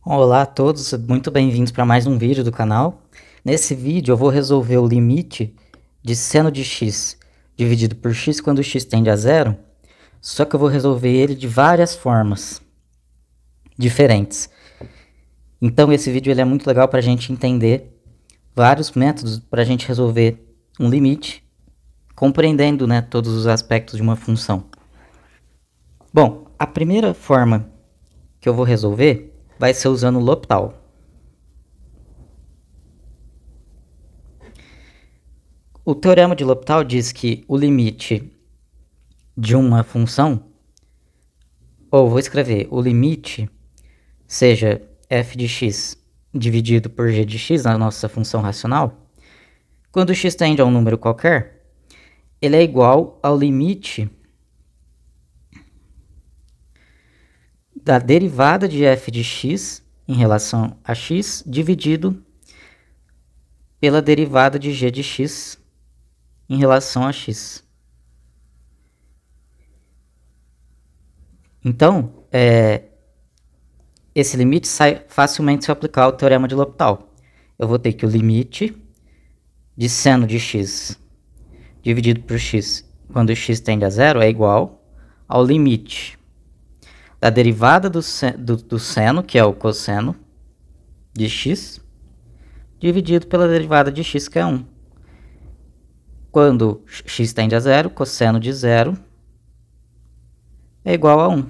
Olá a todos, muito bem-vindos para mais um vídeo do canal. Nesse vídeo eu vou resolver o limite de seno de x dividido por x quando x tende a zero, só que eu vou resolver ele de várias formas diferentes. Então esse vídeo ele é muito legal para a gente entender vários métodos para a gente resolver um limite, compreendendo, né, todos os aspectos de uma função. Bom, a primeira forma que eu vou resolver vai ser usando o L'Hopital. O teorema de L'Hopital diz que o limite de uma função, ou vou escrever, o limite seja f de x dividido por g de x, na nossa função racional, quando x tende a um número qualquer, ele é igual ao limite da derivada de f de x em relação a x dividido pela derivada de g de x em relação a x. Então, esse limite sai facilmente se eu aplicar o teorema de L'Hopital. Eu vou ter que o limite de seno de x dividido por x quando x tende a zero é igual ao limite da derivada do seno, que é o cosseno de x, dividido pela derivada de x, que é 1. Quando x tende a zero, cosseno de zero é igual a 1.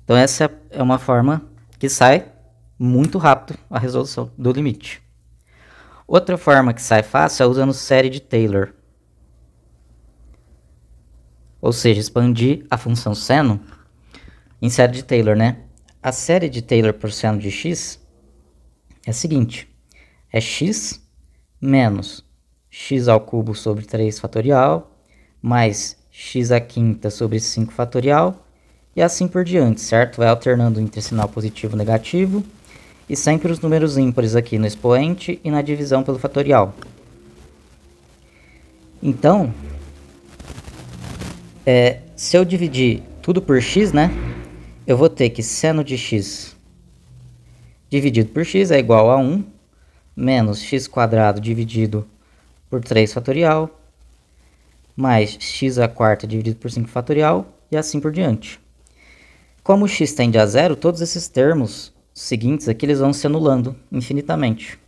Então essa é uma forma que sai muito rápido a resolução do limite. Outra forma que sai fácil é usando série de Taylor. Ou seja, expandir a função seno em série de Taylor, né? A série de Taylor por seno de x é a seguinte. É x menos x ao cubo sobre 3 fatorial, mais x à quinta sobre 5 fatorial, e assim por diante, certo? Vai alternando entre sinal positivo e negativo, e sempre os números ímpares aqui no expoente e na divisão pelo fatorial. Então, se eu dividir tudo por x, né? Eu vou ter que seno de x dividido por x é igual a 1, menos x quadrado dividido por 3 fatorial, mais x à quarta dividido por 5 fatorial, e assim por diante. Como x tende a zero, todos esses termos seguintes aqui eles vão se anulando infinitamente.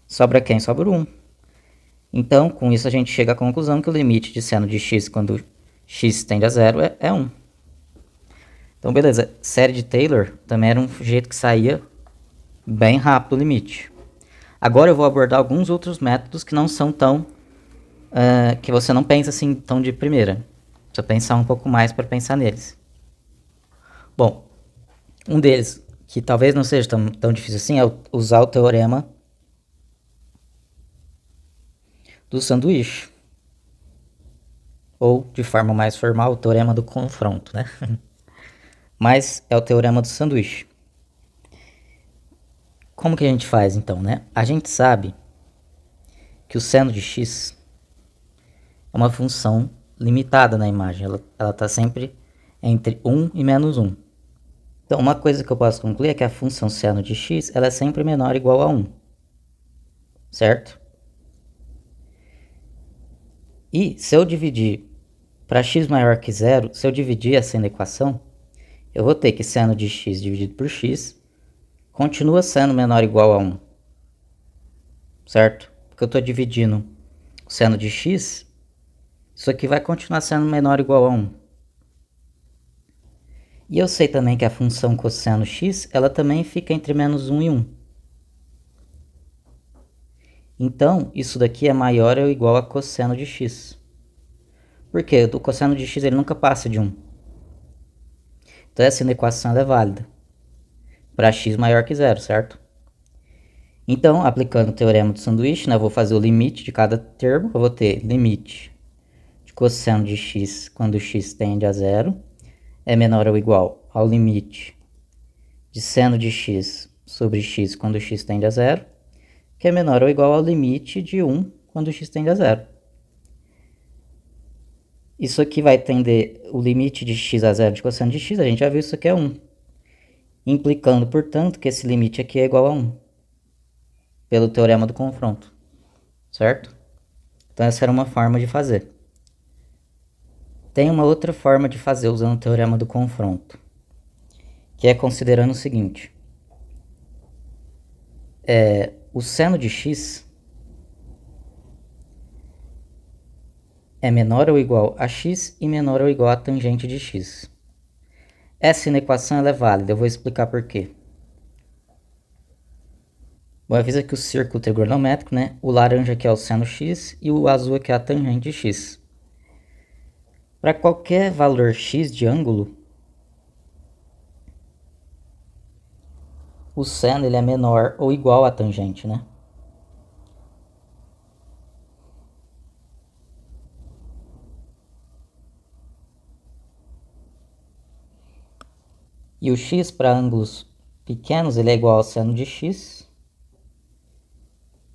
Sobra quem? Sobra o 1. Então, com isso a gente chega à conclusão que o limite de seno de x quando x tende a zero é 1. Então, beleza. Série de Taylor também era um jeito que saía bem rápido o limite. Agora eu vou abordar alguns outros métodos que não são tão... que você não pensa assim tão de primeira. Precisa pensar um pouco mais para pensar neles. Bom, um deles, que talvez não seja tão difícil assim, é usar o teorema do sanduíche. Ou, de forma mais formal, o teorema do confronto, né? Mas é o teorema do sanduíche. Como que a gente faz, então, né? A gente sabe que o seno de x é uma função limitada na imagem. Ela está sempre entre 1 e menos 1. Então, uma coisa que eu posso concluir é que a função seno de x ela é sempre menor ou igual a 1. Certo? E se eu dividir para x maior que zero, se eu dividir essa equação, eu vou ter que seno de x dividido por x continua sendo menor ou igual a 1. Certo? Porque eu estou dividindo o seno de x, isso aqui vai continuar sendo menor ou igual a 1. E eu sei também que a função cosseno x, ela também fica entre menos 1 e 1. Então, isso daqui é maior ou igual a cosseno de x. Por quê? O cosseno de x ele nunca passa de 1. Então, essa equação é válida para x maior que zero, certo? Então, aplicando o teorema do sanduíche, né, eu vou fazer o limite de cada termo. Eu vou ter limite de cosseno de x quando x tende a zero é menor ou igual ao limite de seno de x sobre x quando x tende a zero, que é menor ou igual ao limite de 1 quando x tende a zero. Isso aqui vai tender o limite de x a zero de cosseno de x, a gente já viu isso aqui é 1. implicando, portanto, que esse limite aqui é igual a 1, pelo teorema do confronto, certo? Então essa era uma forma de fazer. Tem uma outra forma de fazer usando o teorema do confronto, que é considerando o seguinte: o seno de x é menor ou igual a x e menor ou igual a tangente de x. Essa inequação ela é válida, eu vou explicar por quê. Bom, avisa que o círculo trigonométrico, né? O laranja aqui é o seno x e o azul aqui é a tangente de x. Para qualquer valor x de ângulo, o seno ele é menor ou igual à tangente, né? E o x para ângulos pequenos ele é igual ao seno de x.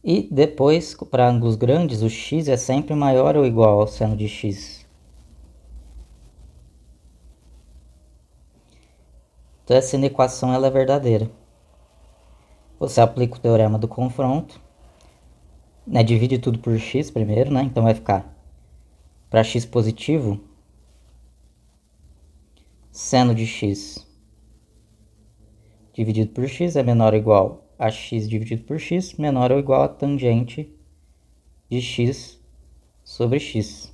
E depois, para ângulos grandes, o x é sempre maior ou igual ao seno de x. Então essa inequação ela é verdadeira. Você aplica o teorema do confronto, né? Divide tudo por x primeiro, né? Então vai ficar para x positivo, seno de x dividido por x é menor ou igual a x dividido por x, menor ou igual a tangente de x sobre x.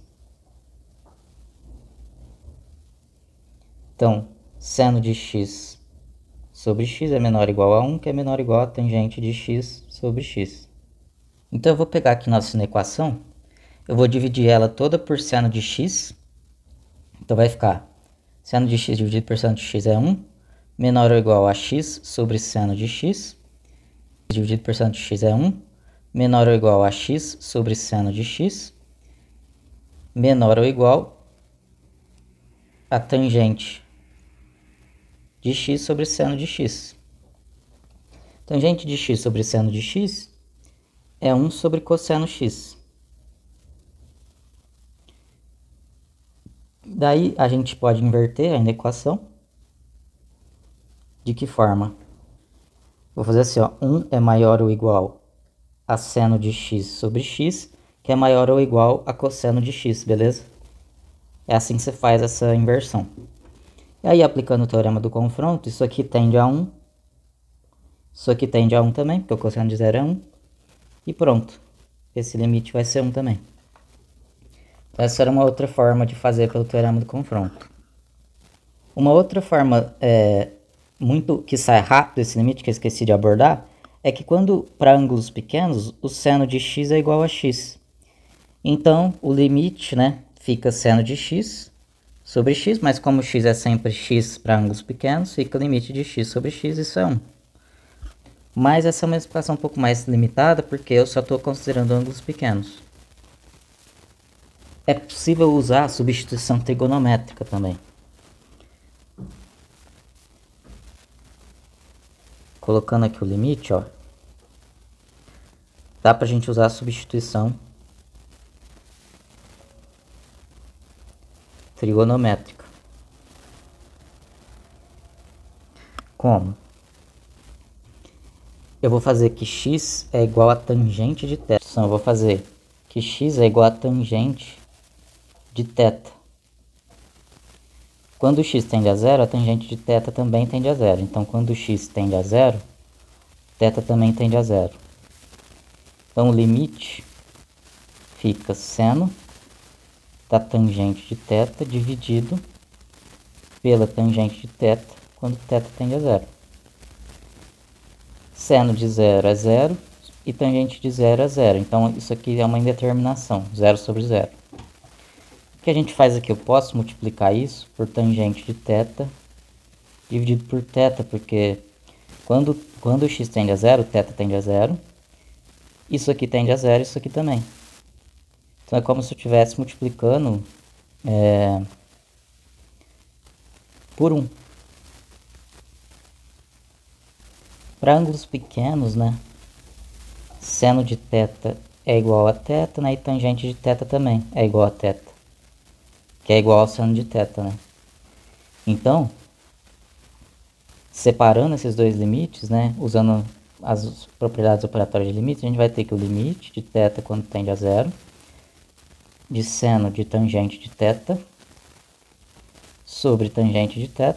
Então, seno de x sobre x é menor ou igual a 1, que é menor ou igual a tangente de x sobre x. Então, eu vou pegar aqui nossa equação, eu vou dividir ela toda por seno de x. Então, vai ficar seno de x dividido por seno de x é 1, menor ou igual a x sobre seno de x, dividido por seno de x é 1, menor ou igual a x sobre seno de x, menor ou igual a tangente de x sobre seno de x. Tangente de x sobre seno de x é 1 sobre cosseno x. Daí a gente pode inverter a equação. De que forma? Vou fazer assim, ó, 1 é maior ou igual a seno de x sobre x, que é maior ou igual a cosseno de x, beleza? É assim que você faz essa inversão. E aí, aplicando o teorema do confronto, isso aqui tende a 1. Isso aqui tende a 1 também, porque o cosseno de 0 é 1. E pronto. Esse limite vai ser 1 também. Então, essa era uma outra forma de fazer pelo teorema do confronto. Uma outra forma que sai rápido esse limite, que eu esqueci de abordar, é que quando para ângulos pequenos, o seno de x é igual a x. Então, o limite, né, fica seno de x sobre x, mas como x é sempre x para ângulos pequenos, fica o limite de x sobre x, isso é 1. Mas essa é uma explicação um pouco mais limitada, porque eu só estou considerando ângulos pequenos. É possível usar a substituição trigonométrica também. Colocando aqui o limite, ó, dá pra gente usar a substituição trigonométrica. Como? Eu vou fazer que x é igual a tangente de θ. Então, eu vou fazer que x é igual a tangente de θ. Quando o x tende a zero, a tangente de θ também tende a zero. Então, quando o x tende a zero, θ também tende a zero. Então, o limite fica seno da tangente de θ dividido pela tangente de θ quando θ tende a zero. Seno de 0 é 0 e tangente de 0 é 0. Então, isso aqui é uma indeterminação, 0 sobre 0. O que a gente faz aqui? Eu posso multiplicar isso por tangente de θ dividido por θ, porque quando o x tende a 0, θ tende a 0. Isso aqui tende a 0, isso aqui também. Então é como se eu estivesse multiplicando por 1. Para ângulos pequenos, né? Seno de θ é igual a θ, né? E tangente de θ também é igual a θ. Que é igual ao seno de θ, né? Então, separando esses dois limites, né, usando as propriedades operatórias de limite, a gente vai ter que o limite de θ quando tende a zero, de seno de tangente de θ, sobre tangente de θ,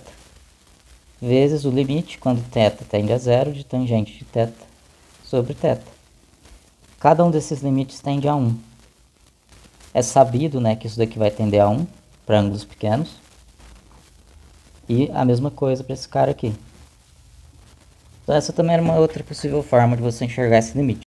vezes o limite quando θ tende a zero de tangente de θ sobre θ. Cada um desses limites tende a 1. É sabido, né, que isso daqui vai tender a 1 para ângulos pequenos. E a mesma coisa para esse cara aqui. Então essa também era uma outra possível forma de você enxergar esse limite.